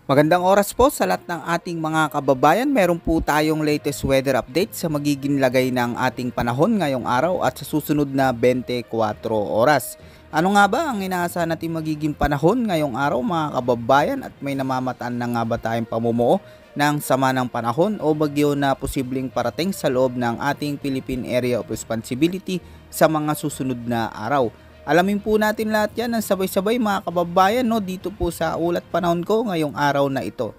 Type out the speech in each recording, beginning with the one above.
Magandang oras po sa lahat ng ating mga kababayan. Meron po tayong latest weather update sa magiging lagay ng ating panahon ngayong araw at sa susunod na 24 oras. Ano nga ba ang inaasahan natin magiging panahon ngayong araw mga kababayan, at may namamataan na nga ba tayong pamumuo ng sama ng panahon o bagyo na posibleng parating sa loob ng ating Philippine Area of Responsibility sa mga susunod na araw? Alamin po natin lahat yan ng sabay-sabay mga kababayan, no, dito po sa ulat panahon ko ngayong araw na ito.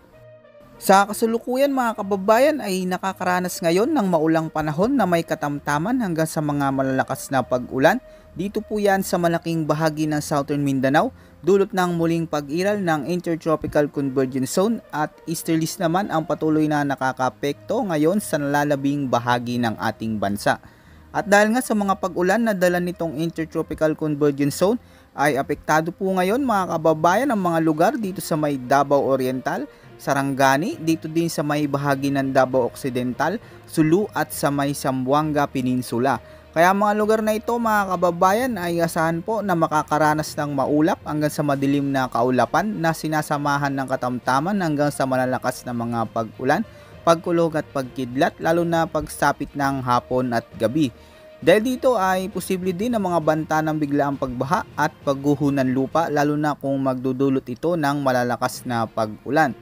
Sa kasalukuyan mga kababayan ay nakakaranas ngayon ng maulang panahon na may katamtaman hanggang sa mga malalakas na pag-ulan. Dito po yan sa malaking bahagi ng Southern Mindanao, dulot ng muling pag-iral ng Intertropical Convergence Zone, at easterlies naman ang patuloy na nakakapekto ngayon sa nalalabing bahagi ng ating bansa. At dahil nga sa mga pag-ulan na dala nitong Intertropical Convergence Zone ay apektado po ngayon mga kababayan ang mga lugar dito sa may Davao Oriental, Sarangani, dito din sa may bahagi ng Davao Occidental, Sulu at sa may Zamboanga Peninsula. Kaya mga lugar na ito mga kababayan ay asahan po na makakaranas ng maulap hanggang sa madilim na kaulapan na sinasamahan ng katamtaman hanggang sa malalakas na mga pag-ulan, pagkulog at pagkidlat, lalo na pagsapit ng hapon at gabi. Dahil dito ay posible din ang mga banta ng biglaang pagbaha at pagguho ng lupa, lalo na kung magdudulot ito ng malalakas na pag-ulan.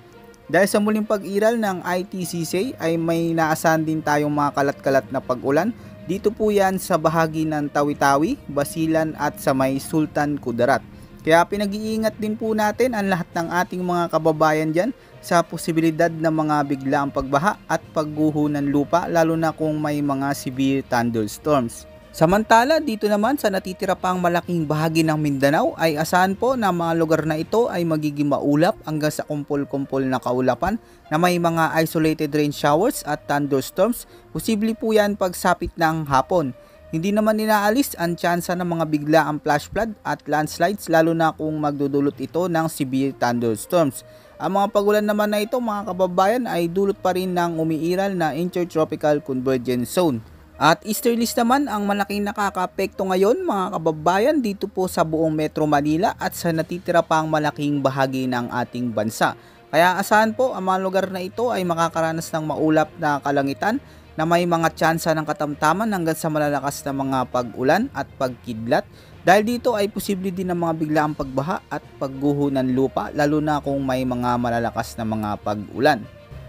Dahil sa muling pag-iral ng ITCC ay may naasahan din tayong mga kalat-kalat na pag-ulan. Dito po yan sa bahagi ng Tawi-Tawi, Basilan at sa may Sultan Kudarat. Kaya pinag-iingat din po natin ang lahat ng ating mga kababayan dyan sa posibilidad ng mga biglaang pagbaha at pagguho ng lupa, lalo na kung may mga severe thunderstorms. Samantala dito naman sa natitira pang malaking bahagi ng Mindanao ay asahan po na mga lugar na ito ay magiging maulap hanggang sa kumpol-kumpol na kaulapan na may mga isolated rain showers at thunderstorms. Posible po yan pagsapit ng hapon. Hindi naman inaalis ang tsansa ng mga biglaang flash flood at landslides, lalo na kung magdudulot ito ng severe thunderstorms. Ang mga pagulan naman na ito mga kababayan ay dulot pa rin ng umiiral na Intertropical Convergence Zone. At easterlies naman ang malaking nakakaapekto ngayon mga kababayan dito po sa buong Metro Manila at sa natitira pang malaking bahagi ng ating bansa. Kaya asahan po ang mga lugar na ito ay makakaranas ng maulap na kalangitan na may mga tsansa ng katamtaman hanggang sa malalakas na mga pag-ulan at pagkidlat. Dahil dito ay posible din ang mga biglaang pagbaha at pagguho ng lupa, lalo na kung may mga malalakas na mga pag-ulan.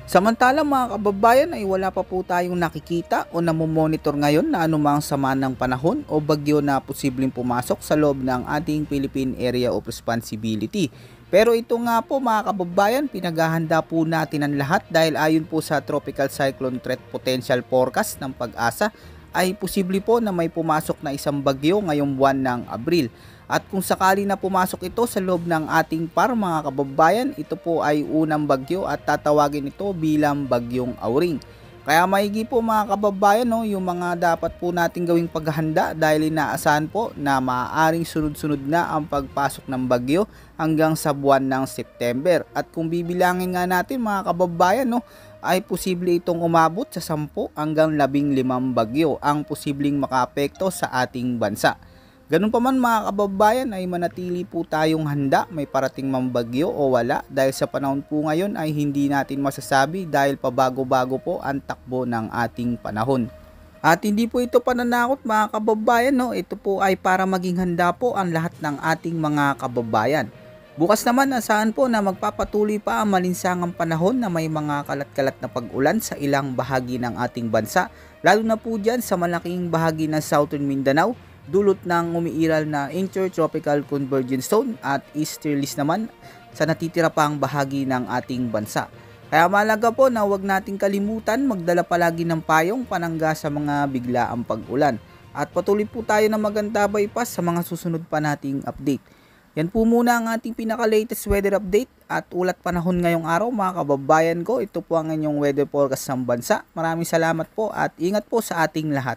Samantala mga kababayan ay wala pa po tayong nakikita o namomonitor ngayon na anumang sama ng panahon o bagyo na posibleng pumasok sa loob ng ating Philippine Area of Responsibility. Pero ito nga po mga kababayan, pinaghahanda po natin ang lahat dahil ayon po sa Tropical Cyclone Threat Potential Forecast ng Pag-asa ay posible po na may pumasok na isang bagyo ngayong buwan ng Abril. At kung sakali na pumasok ito sa loob ng ating par mga kababayan, ito po ay unang bagyo at tatawagin ito bilang Bagyong Auring. Kaya maigi po mga kababayan, no, yung mga dapat po natin gawing paghahanda dahil inaasahan po na maaaring sunod-sunod na ang pagpasok ng bagyo hanggang sa buwan ng September. At kung bibilangin nga natin mga kababayan, no, ay posible itong umabot sa 10 hanggang 15 bagyo ang posibleng makaapekto sa ating bansa. Ganun pa man mga kababayan ay manatili po tayong handa, may parating mang bagyo o wala, dahil sa panahon po ngayon ay hindi natin masasabi dahil pabago-bago po ang takbo ng ating panahon. At hindi po ito pananakot mga kababayan, no? Ito po ay para maging handa po ang lahat ng ating mga kababayan. Bukas naman asahan po na magpapatuloy pa ang malinsangang panahon na may mga kalat-kalat na pag-ulan sa ilang bahagi ng ating bansa, lalo na po dyan sa malaking bahagi ng Southern Mindanao, dulot ng umiiral na Intertropical Convergence Zone, at easterlies naman sa natitira pang bahagi ng ating bansa. Kaya mahalaga po na huwag nating kalimutan magdala palagi ng payong panangga sa mga biglaang pag-ulan. At patuloy po tayo na magantabay pa sa mga susunod pa nating update. Yan po muna ang ating pinaka-latest weather update at ulat panahon ngayong araw mga kababayan ko. Ito po ang inyong weather forecast ng bansa. Maraming salamat po at ingat po sa ating lahat.